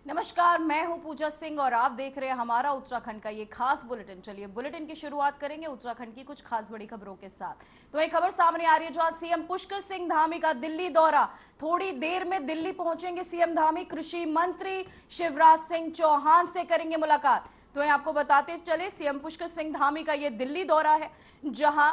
नमस्कार, मैं हूं पूजा सिंह और आप देख रहे हैं हमारा उत्तराखंड का ये खास बुलेटिन। चलिए बुलेटिन की शुरुआत करेंगे उत्तराखंड की कुछ खास बड़ी खबरों के साथ। तो एक खबर सामने आ रही है जहां सीएम पुष्कर सिंह धामी का दिल्ली दौरा। थोड़ी देर में दिल्ली पहुंचेंगे सीएम धामी, कृषि मंत्री शिवराज सिंह चौहान से करेंगे मुलाकात। तो आपको बताते चले सीएम पुष्कर सिंह धामी का ये दिल्ली दौरा है, जहां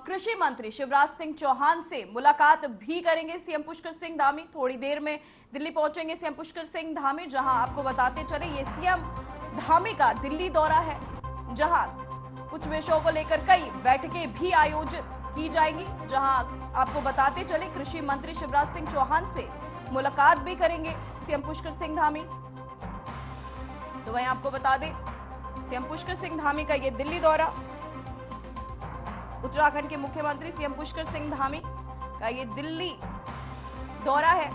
कृषि मंत्री शिवराज सिंह चौहान से मुलाकात भी करेंगे सीएम पुष्कर सिंह धामी। थोड़ी देर में दिल्ली पहुंचेंगे सीएम पुष्कर सिंह धामी, जहां आपको बताते चले ये सीएम धामी का दिल्ली दौरा है, जहां कुछ विषयों को लेकर कई बैठकें भी आयोजित की जाएंगी। जहां आपको बताते चले कृषि मंत्री शिवराज सिंह चौहान से मुलाकात भी करेंगे सीएम पुष्कर सिंह धामी। तो वहीं आपको बता दें सीएम पुष्कर सिंह धामी का ये दिल्ली दौरा, उत्तराखंड के मुख्यमंत्री सीएम पुष्कर सिंह धामी का ये दिल्ली दौरा है,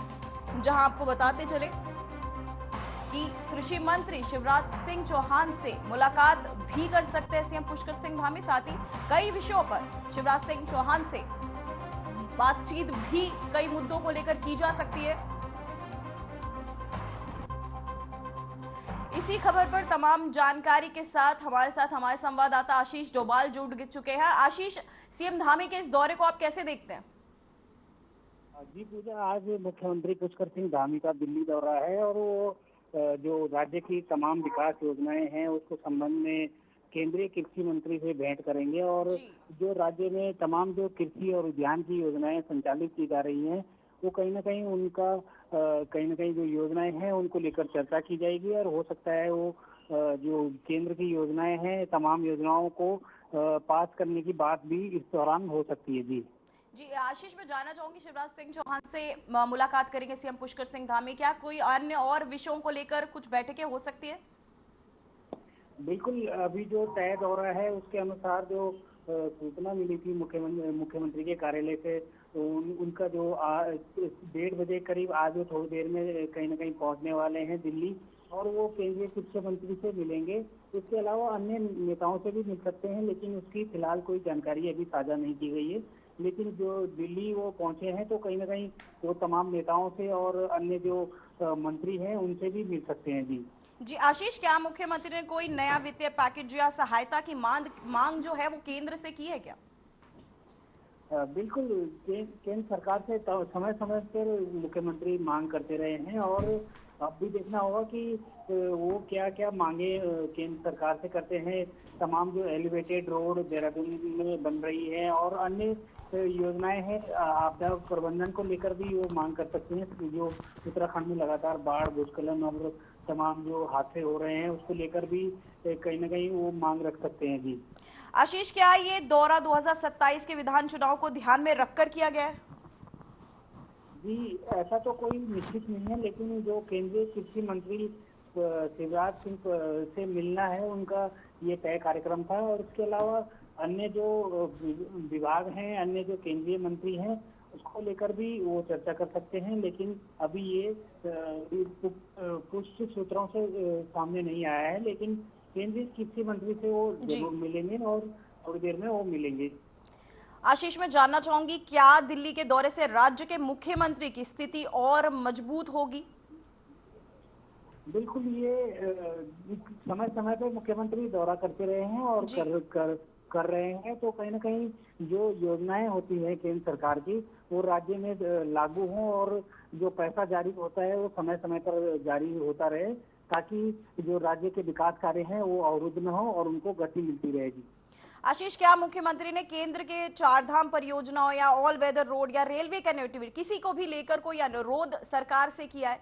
जहां आपको बताते चले कि कृषि मंत्री शिवराज सिंह चौहान से मुलाकात भी कर सकते हैं सीएम पुष्कर सिंह धामी। साथ ही कई विषयों पर शिवराज सिंह चौहान से बातचीत भी कई मुद्दों को लेकर की जा सकती है। इसी खबर पर तमाम जानकारी के साथ हमारे संवाददाता आशीष डोभाल जुड़ चुके हैं। आशीष, सीएम धामी के इस दौरे को आप कैसे देखते हैं? जी पूजा, आज मुख्यमंत्री पुष्कर सिंह धामी का दिल्ली दौरा है और वो जो राज्य की तमाम विकास योजनाएं हैं उसको संबंध में केंद्रीय कृषि मंत्री से भेंट करेंगे और जो राज्य में तमाम जो कृषि और उद्यान की योजनाएं संचालित की जा रही हैं वो कहीं ना कहीं उनका कहीं ना कहीं जो योजनाएं हैं उनको लेकर चर्चा की जाएगी और हो सकता है वो जो केंद्र की योजनाएं हैं तमाम योजनाओं को पास करने की बात भी इस दौरान हो सकती है। जी आशीष, मैं जानना चाहूंगी शिवराज सिंह चौहान से मुलाकात करेंगे सीएम पुष्कर सिंह धामी, क्या कोई अन्य और विषयों को लेकर कुछ बैठकें हो सकती है? बिल्कुल, अभी जो तय दौरा है उसके अनुसार जो सूचना मिली थी मुख्यमंत्री के कार्यालय से, उनका जो 1:30 बजे करीब आज वो थोड़ी देर में कहीं ना कहीं पहुंचने वाले हैं दिल्ली और वो केंद्रीय कृषि मंत्री से मिलेंगे। इसके अलावा अन्य नेताओं से भी मिल सकते हैं, लेकिन उसकी फिलहाल कोई जानकारी अभी साझा नहीं की गई है। लेकिन जो दिल्ली वो पहुंचे हैं तो कहीं ना कहीं वो तमाम नेताओं से और अन्य जो मंत्री हैं उनसे भी मिल सकते हैं। जी आशीष, क्या मुख्यमंत्री ने कोई नया वित्तीय पैकेज या सहायता की मांग जो है वो केंद्र से की है क्या? बिल्कुल, केंद्र सरकार से समय समय पर मुख्यमंत्री मांग करते रहे हैं और अब भी देखना होगा कि वो क्या क्या मांगे केंद्र सरकार से करते हैं। तमाम जो एलिवेटेड रोड देहरादून में बन रही है और अन्य योजनाएं हैं, आपदा प्रबंधन को लेकर भी वो मांग कर सकते हैं। जो उत्तराखंड में लगातार बाढ़, भूस्खलन और तमाम जो हादसे हो रहे हैं उसको लेकर भी कहीं ना कहीं वो मांग रख सकते हैं। जी आशीष, क्या ये दौरा 2027 के विधान चुनाव को ध्यान में रखकर किया गया है? जी, ऐसा तो कोई निश्चित नहीं है, लेकिन जो केंद्रीय कृषि मंत्री शिवराज सिंह से मिलना है उनका ये तय कार्यक्रम था और इसके अलावा अन्य जो विभाग हैं, अन्य जो केंद्रीय मंत्री हैं उसको लेकर भी वो चर्चा कर सकते हैं। लेकिन अभी ये पुष्ट सूत्रों से सामने नहीं आया है, लेकिन केंद्रीय कृषि मंत्री से वो जरूर मिलेंगे और थोड़ी देर में वो मिलेंगे। आशीष, मैं जानना चाहूंगी क्या दिल्ली के दौरे से राज्य के मुख्यमंत्री की स्थिति और मजबूत होगी? बिल्कुल, ये समय समय पर मुख्यमंत्री दौरा करते रहे हैं और कर रहे हैं, तो कहीं ना कहीं जो योजनाएं होती है केंद्र सरकार की वो राज्य में लागू हों और जो पैसा जारी होता है वो समय समय पर जारी होता रहे, ताकि जो राज्य के विकास कार्य हैं वो अवरुद्ध न हो और उनको गति मिलती रहेगी। आशीष, क्या मुख्यमंत्री ने केंद्र के 4 धाम परियोजनाओं या ऑल वेदर रोड या रेलवे कनेक्टिविटी किसी को भी लेकर कोई अनुरोध सरकार से किया है?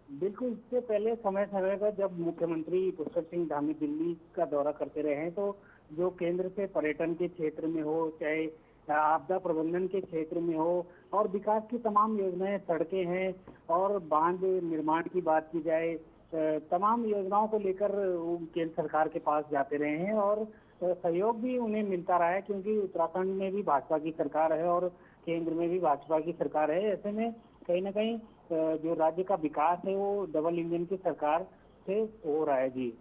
बिल्कुल, इससे पहले समय समय पर जब मुख्यमंत्री पुष्कर सिंह धामी दिल्ली का दौरा करते रहे हैं तो जो केंद्र से पर्यटन के क्षेत्र में हो, चाहे आपदा प्रबंधन के क्षेत्र में हो और विकास की तमाम योजनाएं, सड़कें हैं और बांध निर्माण की बात की जाए, तमाम योजनाओं को लेकर केंद्र सरकार के पास जाते रहे हैं और सहयोग भी उन्हें मिलता रहा है, क्योंकि उत्तराखंड में भी भाजपा की सरकार है और केंद्र में भी भाजपा की सरकार है। ऐसे में कहीं ना कहीं जो राज्य का विकास है वो डबल इंजन की सरकार से हो रहा है। जी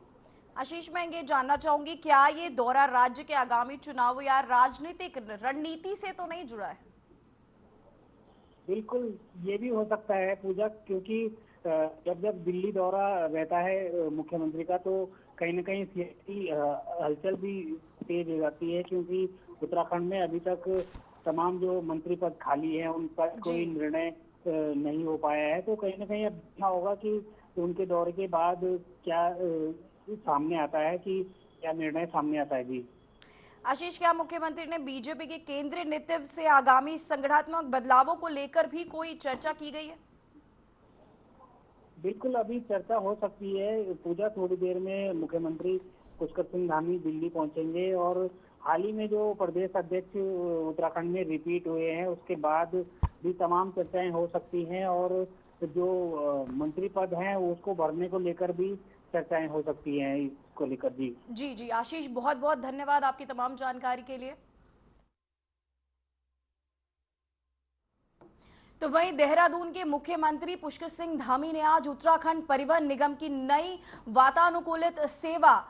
आशीष, मैं ये जानना चाहूंगी क्या ये दौरा राज्य के आगामी चुनाव या राजनीतिक रणनीति से तो नहीं जुड़ा है? बिल्कुल, ये भी हो सकता है पूजा, क्योंकि जब जब दिल्ली दौरा रहता है मुख्यमंत्री का, तो कहीं न कहीं सियासी हलचल भी तेज हो जाती है, क्योंकि उत्तराखंड में अभी तक तमाम जो मंत्री पद खाली हैं उन पर कोई जी निर्णय नहीं हो पाया है। तो कहीं न कहीं अब देखना होगा कि उनके दौरे के बाद क्या सामने आता है, कि क्या निर्णय सामने आता है। जी आशीष, क्या मुख्यमंत्री ने बीजेपी के केंद्रीय नेतृत्व से आगामी संगठनात्मक बदलावों को लेकर भी कोई चर्चा की गई है? बिल्कुल, अभी चर्चा हो सकती है पूजा। थोड़ी देर में मुख्यमंत्री पुष्कर सिंह धामी दिल्ली पहुंचेंगे, और हाल ही में जो प्रदेश अध्यक्ष उत्तराखंड में रिपीट हुए हैं, उसके बाद भी तमाम चर्चाएं हो सकती हैं, और जो मंत्री पद हैं उसको भरने को लेकर भी चर्चाएं हो सकती हैं इसको लेकर। जी जी जी आशीष, बहुत बहुत धन्यवाद आपकी तमाम जानकारी के लिए। तो वहीं देहरादून के मुख्यमंत्री पुष्कर सिंह धामी ने आज उत्तराखंड परिवहन निगम की नई वातानुकूलित सेवा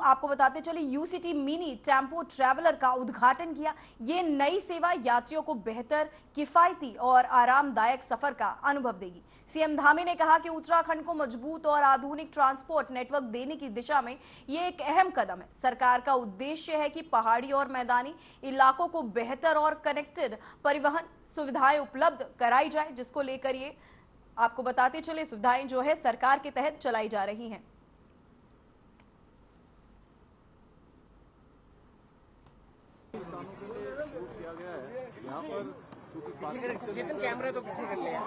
आपको बताते चले यूसीटी मिनी टेम्पो ट्रैवलर का उद्घाटन किया। ये नई सेवा यात्रियों को बेहतर, किफायती और आरामदायक सफर का अनुभव देगी। सीएम धामी ने कहा कि उत्तराखंड को मजबूत और आधुनिक ट्रांसपोर्ट नेटवर्क देने की दिशा में ये एक अहम कदम है। सरकार का उद्देश्य है कि पहाड़ी और मैदानी इलाकों को बेहतर और कनेक्टेड परिवहन सुविधाएं उपलब्ध कराई जाए, जिसको लेकर ये आपको बताते चले सुविधाएं जो है सरकार के तहत चलाई जा रही हैं। यहाँ पर कैमरा तो किसी कर लिया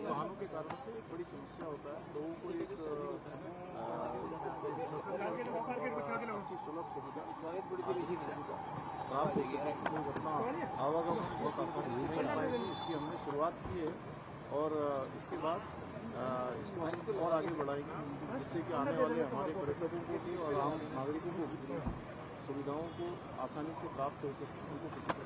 वाहनों के कारण से बड़ी समस्या होता है। लोगों को एक सुलभ सुविधा प्राप्त हो सके, लोग अपना आवागमन बहुत आसानी से कर पाएंगे। इसकी हमने शुरुआत की है, और इसके बाद इसको हम और आगे बढ़ाएंगे, जिससे कि आने वाले हमारे पर्यटकों को भी और आम नागरिकों को भी सुविधाओं को आसानी से प्राप्त हो सके, उनको किसी प्रकार।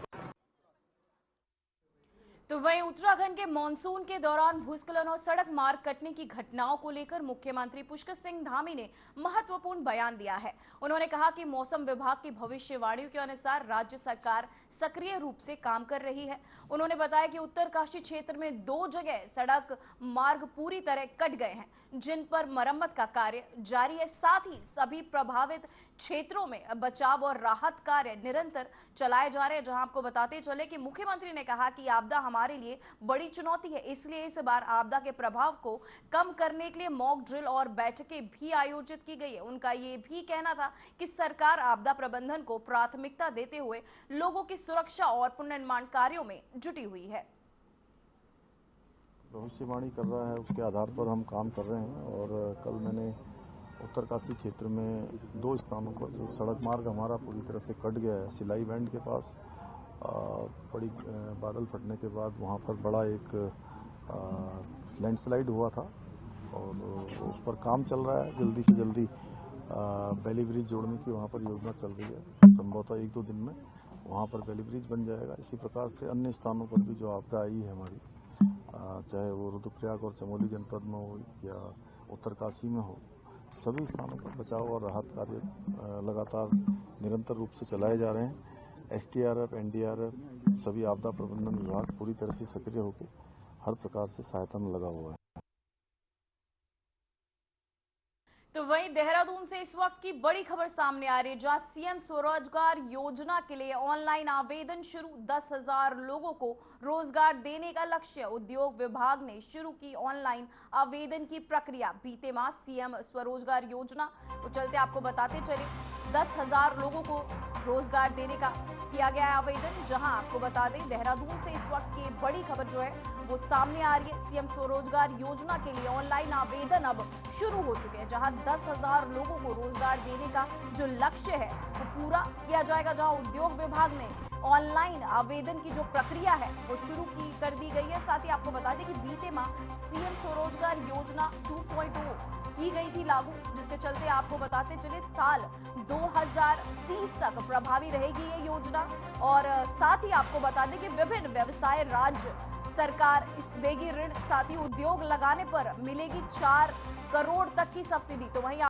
तो वहीं उत्तराखंड के मानसून के दौरान भूस्खलन और सड़क मार्ग कटने की घटनाओं को लेकर मुख्यमंत्री पुष्कर सिंह धामी ने महत्वपूर्ण बयान दिया है। उन्होंने कहा कि मौसम विभाग की भविष्यवाणियों के अनुसार राज्य सरकार सक्रिय रूप से काम कर रही है। उन्होंने बताया कि उत्तरकाशी क्षेत्र में 2 जगह सड़क मार्ग पूरी तरह कट गए हैं, जिन पर मरम्मत का कार्य जारी है। साथ ही सभी प्रभावित क्षेत्रों में बचाव और राहत कार्य निरंतर चलाए जा रहे हैं। जहां आपको बताते चले कि मुख्यमंत्री ने कहा कि आपदा हमारे लिए बड़ी चुनौती है, इसलिए इस बार आपदा के प्रभाव को कम करने के लिए मॉक ड्रिल और बैठकें भी आयोजित की गई है। उनका ये भी कहना था कि सरकार आपदा प्रबंधन को प्राथमिकता देते हुए लोगों की सुरक्षा और पुनर्निर्माण कार्यों में जुटी हुई है। भविष्यवाणी कर रहा है, उसके आधार पर हम काम कर रहे हैं। और कल मैंने उत्तरकाशी क्षेत्र में 2 स्थानों पर जो सड़क मार्ग हमारा पूरी तरह से कट गया है, सिलाई बैंड के पास बड़ी बादल फटने के बाद वहाँ पर बड़ा एक लैंडस्लाइड हुआ था, और उस पर काम चल रहा है। जल्दी से जल्दी बेली ब्रिज जोड़ने की वहाँ पर योजना चल रही है। संभवतः 1-2 दिन में वहाँ पर बेली ब्रिज बन जाएगा। इसी प्रकार से अन्य स्थानों पर भी जो आपदा आई है हमारी, चाहे वो रुद्रप्रयाग और चमोली जनपद में हो या उत्तरकाशी में हो, सभी स्थानों पर बचाव और राहत कार्य लगातार निरंतर रूप से चलाए जा रहे हैं। एसडीआरएफ, एनडीआरएफ, सभी आपदा प्रबंधन विभाग पूरी तरह से सक्रिय होकर हर प्रकार से सहायता में लगा हुआ है। तो वहीं देहरादून से इस वक्त की बड़ी खबर सामने आ रही है, जहां सीएम स्वरोजगार योजना के लिए ऑनलाइन आवेदन शुरू। 10,000 लोगों को रोजगार देने का लक्ष्य। उद्योग विभाग ने शुरू की ऑनलाइन आवेदन की प्रक्रिया। बीते माह सीएम स्वरोजगार योजना को चलते आपको बताते चले 10,000 लोगों को रोजगार देने का किया गया आवेदन। जहां आपको बता दें देहरादून से इस वक्त की बड़ी खबर जो है वो सामने आ रही है। सीएम स्वरोजगार योजना के लिए ऑनलाइन आवेदन अब शुरू हो चुके हैं, जहां 10,000 लोगों को रोजगार देने का जो लक्ष्य है वो पूरा किया जाएगा। जहां उद्योग विभाग ने ऑनलाइन आवेदन की जो प्रक्रिया है वो शुरू कर दी गई है। साथ ही आपको बता दें कि बीते माह सीएम स्वरोजगार योजना 2.0 की गई थी लागू, जिसके चलते आपको बताते चले साल 2030 तक प्रभावी रहेगी ये योजना। और साथ ही आपको बता दें कि विभिन्न व्यवसाय राज्य सरकार इस देगी ऋण। साथ ही उद्योग लगाने पर मिलेगी 4 करोड़ तक की सब्सिडी। तो वहीं